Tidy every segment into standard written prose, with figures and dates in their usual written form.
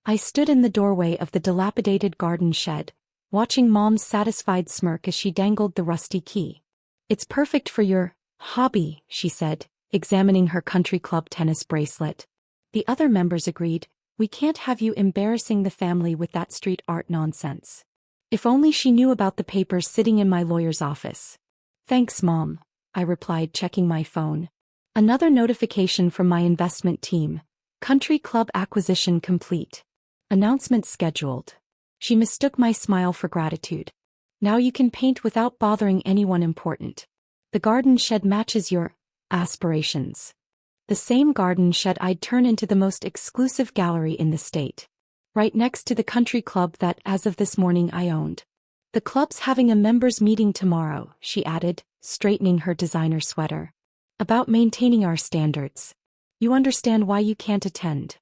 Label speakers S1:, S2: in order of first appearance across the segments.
S1: I stood in the doorway of the dilapidated garden shed, watching Mom's satisfied smirk as she dangled the rusty key. "It's perfect for your hobby," she said, examining her country club tennis bracelet. The other members agreed. "We can't have you embarrassing the family with that street art nonsense." If only she knew about the papers sitting in my lawyer's office. "Thanks, Mom," I replied, checking my phone. Another notification from my investment team. "Country club acquisition complete. Announcement scheduled." She mistook my smile for gratitude. "Now you can paint without bothering anyone important. The garden shed matches your aspirations." The same garden shed I'd turn into the most exclusive gallery in the state. Right next to the country club that, as of this morning, I owned. "The club's having a members' meeting tomorrow," she added, straightening her designer sweater. "About maintaining our standards. You understand why you can't attend?"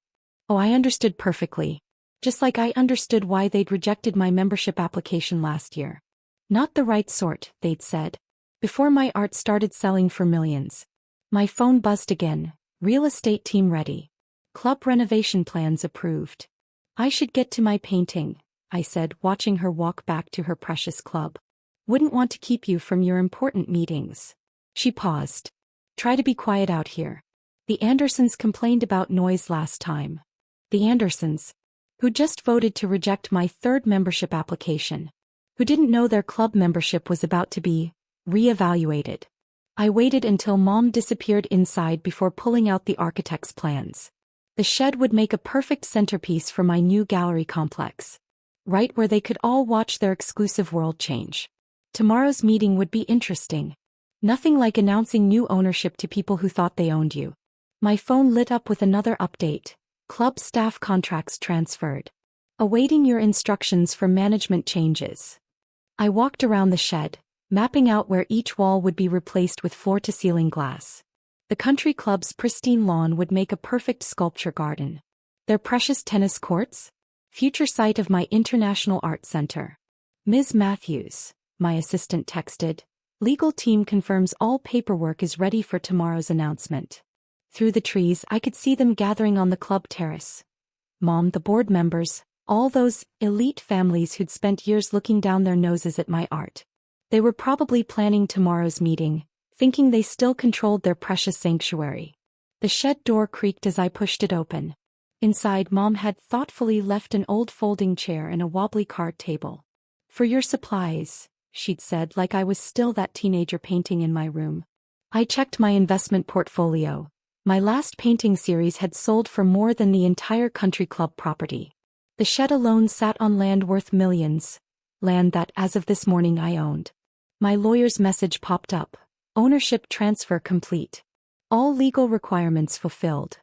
S1: Oh, I understood perfectly. Just like I understood why they'd rejected my membership application last year. Not the right sort, they'd said. Before my art started selling for millions. My phone buzzed again. "Real estate team ready. Club renovation plans approved." "I should get to my painting," I said, watching her walk back to her precious club. "Wouldn't want to keep you from your important meetings." She paused. "Try to be quiet out here. The Andersons complained about noise last time." The Andersons? Who just voted to reject my third membership application. Who didn't know their club membership was about to be re-evaluated. I waited until Mom disappeared inside before pulling out the architect's plans. The shed would make a perfect centerpiece for my new gallery complex. Right where they could all watch their exclusive world change. Tomorrow's meeting would be interesting. Nothing like announcing new ownership to people who thought they owned you. My phone lit up with another update. "Club staff contracts transferred. Awaiting your instructions for management changes." I walked around the shed, mapping out where each wall would be replaced with floor-to-ceiling glass. The country club's pristine lawn would make a perfect sculpture garden. Their precious tennis courts? Future site of my International Art Center. "Ms. Matthews," my assistant texted. "Legal team confirms all paperwork is ready for tomorrow's announcement." Through the trees I could see them gathering on the club terrace. Mom, the board members, all those elite families who'd spent years looking down their noses at my art. They were probably planning tomorrow's meeting, thinking they still controlled their precious sanctuary. The shed door creaked as I pushed it open. Inside, Mom had thoughtfully left an old folding chair and a wobbly card table. "For your supplies," she'd said, like I was still that teenager painting in my room. I checked my investment portfolio. My last painting series had sold for more than the entire country club property. The shed alone sat on land worth millions. Land that, as of this morning, I owned. My lawyer's message popped up. Ownership transfer complete. All legal requirements fulfilled.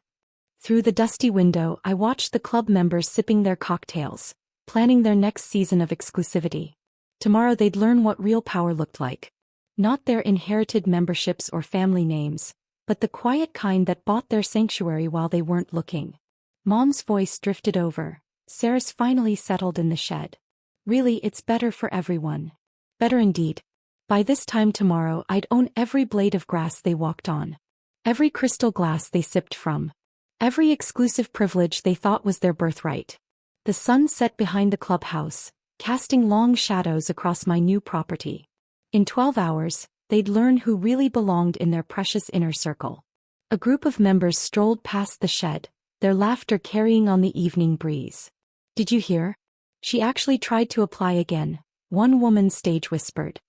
S1: Through the dusty window, I watched the club members sipping their cocktails, planning their next season of exclusivity. Tomorrow they'd learn what real power looked like. Not their inherited memberships or family names, but the quiet kind that bought their sanctuary while they weren't looking. Mom's voice drifted over. "Sarah's finally settled in the shed. Really, it's better for everyone." Better indeed. By this time tomorrow I'd own every blade of grass they walked on. Every crystal glass they sipped from. Every exclusive privilege they thought was their birthright. The sun set behind the clubhouse, casting long shadows across my new property. In 12 hours, they'd learn who really belonged in their precious inner circle. A group of members strolled past the shed, their laughter carrying on the evening breeze. "Did you hear? She actually tried to apply again," one woman stage whispered.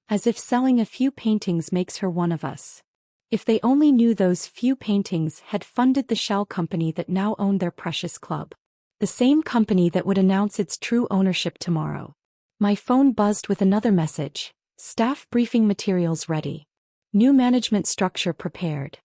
S1: "As if selling a few paintings makes her one of us." If they only knew those few paintings had funded the shell company that now owned their precious club. The same company that would announce its true ownership tomorrow. My phone buzzed with another message. "Staff briefing materials ready. New management structure prepared."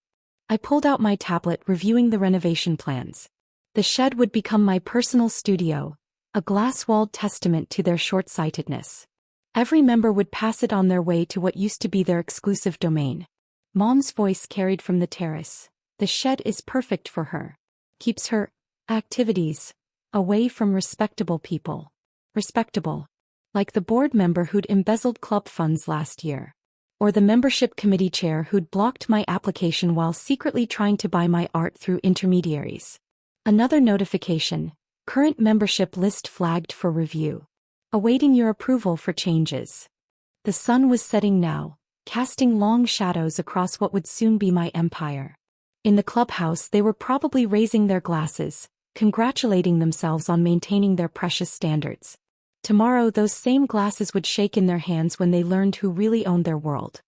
S1: I pulled out my tablet, reviewing the renovation plans. The shed would become my personal studio, a glass-walled testament to their short-sightedness. Every member would pass it on their way to what used to be their exclusive domain. Mom's voice carried from the terrace. "The shed is perfect for her. Keeps her activities away from respectable people." Respectable. Like the board member who'd embezzled club funds last year. Or the membership committee chair who'd blocked my application while secretly trying to buy my art through intermediaries. Another notification. Current membership list flagged for review. Awaiting your approval for changes. The sun was setting now, casting long shadows across what would soon be my empire. In the clubhouse they were probably raising their glasses, congratulating themselves on maintaining their precious standards. Tomorrow those same glasses would shake in their hands when they learned who really owned their world.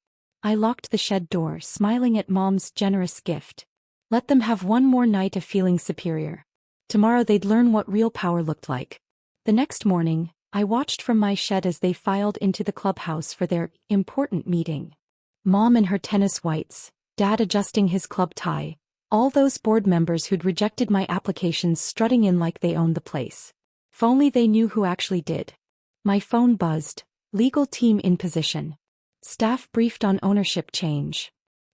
S1: I locked the shed door, smiling at Mom's generous gift. Let them have one more night of feeling superior. Tomorrow they'd learn what real power looked like. The next morning, I watched from my shed as they filed into the clubhouse for their important meeting. Mom in her tennis whites, Dad adjusting his club tie, all those board members who'd rejected my applications strutting in like they owned the place. If only they knew who actually did. My phone buzzed. Legal team in position. Staff briefed on ownership change.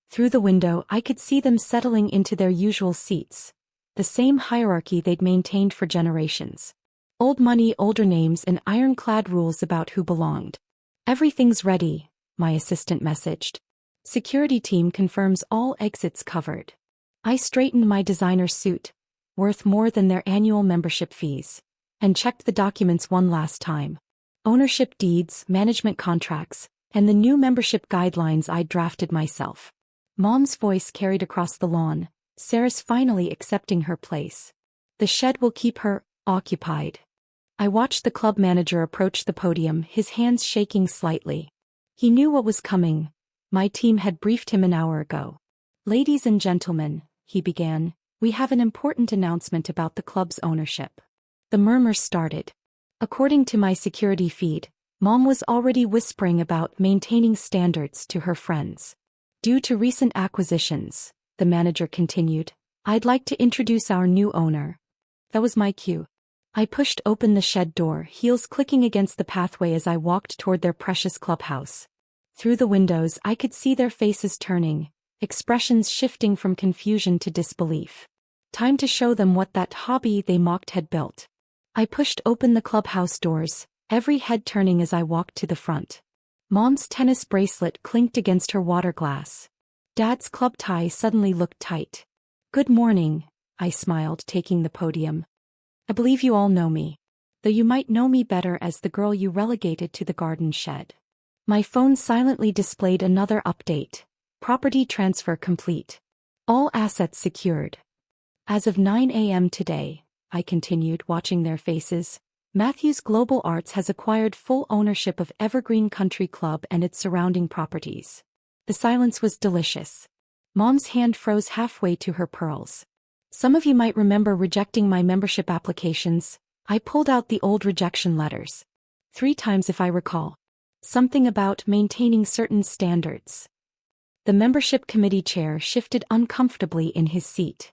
S1: Through the window I could see them settling into their usual seats. The same hierarchy they'd maintained for generations. Old money, older names, and ironclad rules about who belonged. Everything's ready, my assistant messaged. Security team confirms all exits covered. I straightened my designer suit, worth more than their annual membership fees, and checked the documents one last time. Ownership deeds, management contracts, and the new membership guidelines I'd drafted myself. Mom's voice carried across the lawn. Sarah's finally accepting her place. The shed will keep her occupied. I watched the club manager approach the podium, his hands shaking slightly. He knew what was coming. My team had briefed him an hour ago. Ladies and gentlemen, he began, we have an important announcement about the club's ownership. The murmurs started. According to my security feed, Mom was already whispering about maintaining standards to her friends. Due to recent acquisitions, the manager continued, I'd like to introduce our new owner. That was my cue. I pushed open the shed door, heels clicking against the pathway as I walked toward their precious clubhouse. Through the windows I could see their faces turning, expressions shifting from confusion to disbelief. Time to show them what that hobby they mocked had built. I pushed open the clubhouse doors, every head turning as I walked to the front. Mom's tennis bracelet clinked against her water glass. Dad's club tie suddenly looked tight. Good morning, I smiled, taking the podium. I believe you all know me. Though you might know me better as the girl you relegated to the garden shed. My phone silently displayed another update. Property transfer complete. All assets secured. As of 9 a.m. today, I continued, watching their faces, Matthews Global Arts has acquired full ownership of Evergreen Country Club and its surrounding properties. The silence was delicious. Mom's hand froze halfway to her pearls. Some of you might remember rejecting my membership applications. I pulled out the old rejection letters. 3 times if I recall. Something about maintaining certain standards. The membership committee chair shifted uncomfortably in his seat.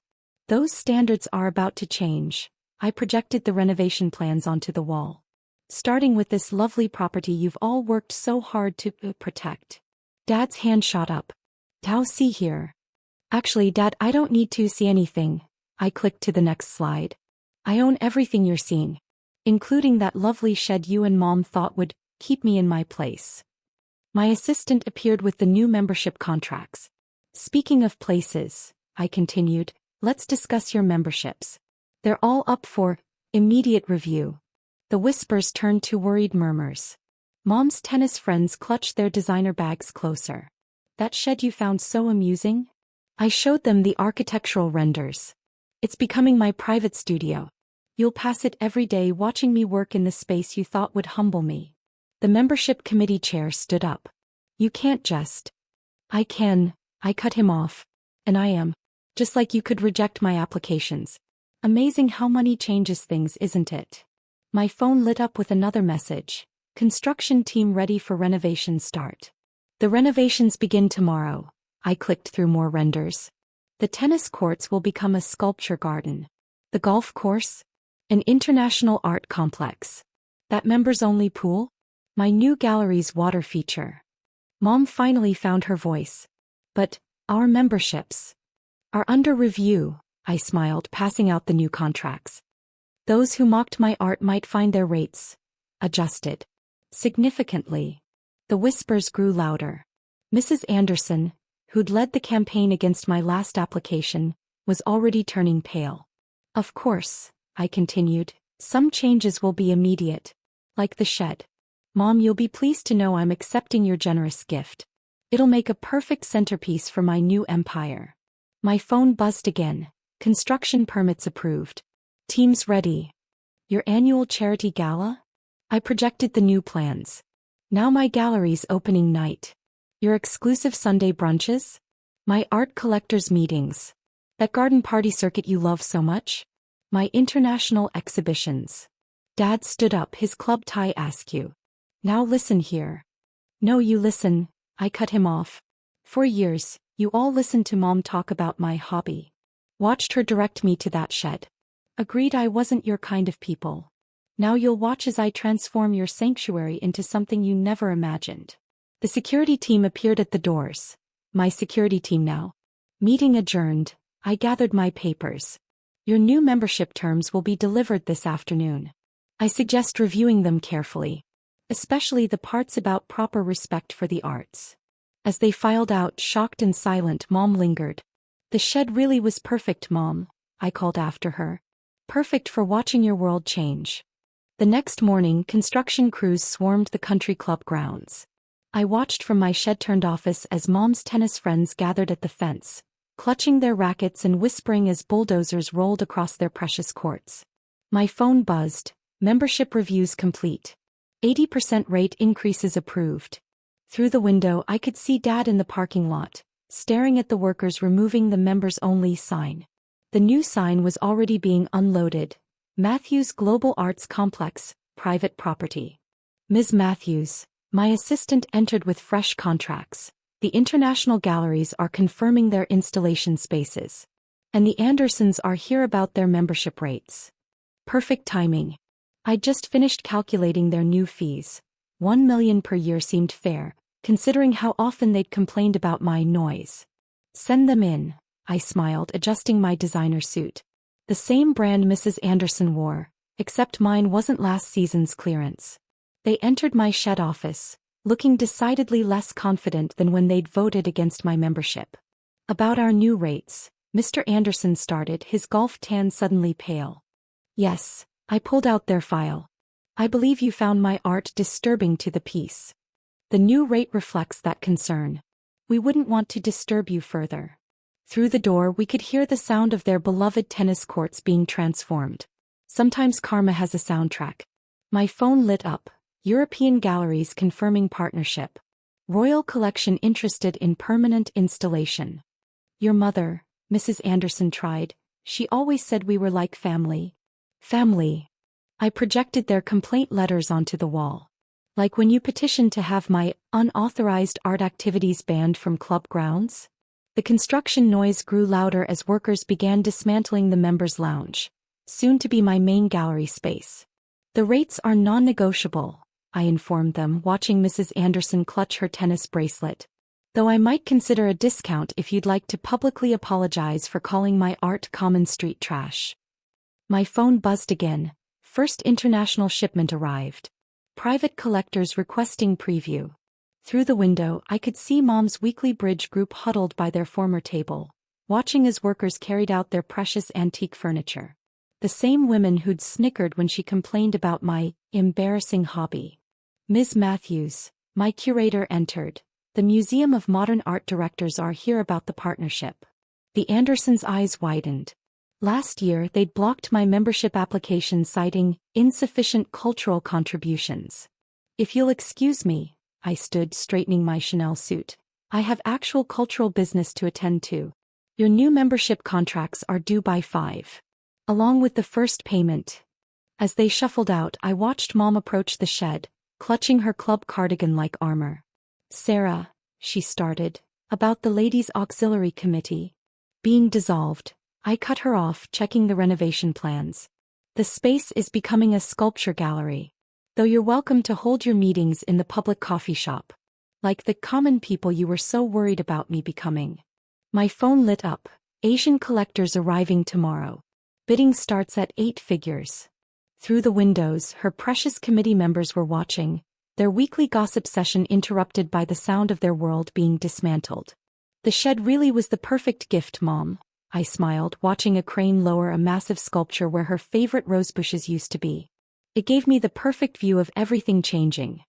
S1: Those standards are about to change. I projected the renovation plans onto the wall. Starting with this lovely property you've all worked so hard to protect. Dad's hand shot up. Now see here. Actually, Dad, I don't need to see anything. I clicked to the next slide. I own everything you're seeing. Including that lovely shed you and Mom thought would keep me in my place. My assistant appeared with the new membership contracts. Speaking of places, I continued, let's discuss your memberships. They're all up for immediate review. The whispers turned to worried murmurs. Mom's tennis friends clutched their designer bags closer. That shed you found so amusing? I showed them the architectural renders. It's becoming my private studio. You'll pass it every day watching me work in the space you thought would humble me. The membership committee chair stood up. You can't just. I can. I cut him off. And I am. Just like you could reject my applications. Amazing how money changes things, isn't it? My phone lit up with another message. Construction team ready for renovation start. The renovations begin tomorrow. I clicked through more renders. The tennis courts will become a sculpture garden. The golf course? An international art complex. That members-only pool? My new gallery's water feature. Mom finally found her voice. But, our memberships are under review, I smiled, passing out the new contracts. Those who mocked my art might find their rates adjusted significantly. The whispers grew louder. Mrs. Anderson, who'd led the campaign against my last application, was already turning pale. Of course, I continued, Some changes will be immediate. Like the shed. Mom, you'll be pleased to know I'm accepting your generous gift. It'll make a perfect centerpiece for my new empire. My phone buzzed again. Construction permits approved. Teams ready. Your annual charity gala? I projected the new plans. Now my gallery's opening night. Your exclusive Sunday brunches? My art collectors meetings. That garden party circuit you love so much? My international exhibitions. Dad stood up, his club tie askew. Now listen here. No, you listen, I cut him off. For years, you all listened to Mom talk about my hobby. Watched her direct me to that shed. Agreed I wasn't your kind of people. Now you'll watch as I transform your sanctuary into something you never imagined. The security team appeared at the doors. My security team now. Meeting adjourned, I gathered my papers. Your new membership terms will be delivered this afternoon. I suggest reviewing them carefully. Especially the parts about proper respect for the arts. As they filed out, shocked and silent, Mom lingered. The shed really was perfect, Mom, I called after her. Perfect for watching your world change. The next morning, construction crews swarmed the country club grounds. I watched from my shed-turned office as Mom's tennis friends gathered at the fence, clutching their rackets and whispering as bulldozers rolled across their precious courts. My phone buzzed. Membership reviews complete. 80% rate increases approved. Through the window I could see Dad in the parking lot, staring at the workers removing the members-only sign. The new sign was already being unloaded. Matthews Global Arts Complex, private property. Ms. Matthews, my assistant, entered with fresh contracts. The international galleries are confirming their installation spaces. And the Andersons are here about their membership rates. Perfect timing. I'd just finished calculating their new fees. $1 million per year seemed fair, considering how often they'd complained about my noise. Send them in, I smiled, adjusting my designer suit. The same brand Mrs. Anderson wore, except mine wasn't last season's clearance. They entered my shed office, looking decidedly less confident than when they'd voted against my membership. About our new rates, Mr. Anderson started, his golf tan suddenly pale. Yes, I pulled out their file. I believe you found my art disturbing to the peace. The new rate reflects that concern. We wouldn't want to disturb you further. Through the door we could hear the sound of their beloved tennis courts being transformed. Sometimes karma has a soundtrack. My phone lit up. European galleries confirming partnership. Royal Collection interested in permanent installation. Your mother, Mrs. Anderson tried. She always said we were like family. Family. I projected their complaint letters onto the wall. Like when you petitioned to have my unauthorized art activities banned from club grounds? The construction noise grew louder as workers began dismantling the members' lounge, soon to be my main gallery space. The rates are non-negotiable, I informed them, watching Mrs. Anderson clutch her tennis bracelet. Though I might consider a discount if you'd like to publicly apologize for calling my art common street trash. My phone buzzed again. First international shipment arrived. Private collectors requesting preview. Through the window I could see Mom's weekly bridge group huddled by their former table, watching as workers carried out their precious antique furniture. The same women who'd snickered when she complained about my embarrassing hobby. Ms. Matthews, my curator, entered. The Museum of Modern Art directors are here about the partnership. The Andersons' eyes widened. Last year they'd blocked my membership application citing insufficient cultural contributions. If you'll excuse me, I stood, straightening my Chanel suit. I have actual cultural business to attend to. Your new membership contracts are due by 5. Along with the first payment. As they shuffled out, I watched Mom approach the shed, clutching her club cardigan like armor. Sarah, she started, about the Ladies' Auxiliary Committee being dissolved. I cut her off, checking the renovation plans. The space is becoming a sculpture gallery. Though you're welcome to hold your meetings in the public coffee shop. Like the common people you were so worried about me becoming. My phone lit up. Asian collectors arriving tomorrow. Bidding starts at 8 figures. Through the windows, her precious committee members were watching, their weekly gossip session interrupted by the sound of their world being dismantled. The shed really was the perfect gift, Mom, I smiled, watching a crane lower a massive sculpture where her favorite rosebushes used to be. It gave me the perfect view of everything changing,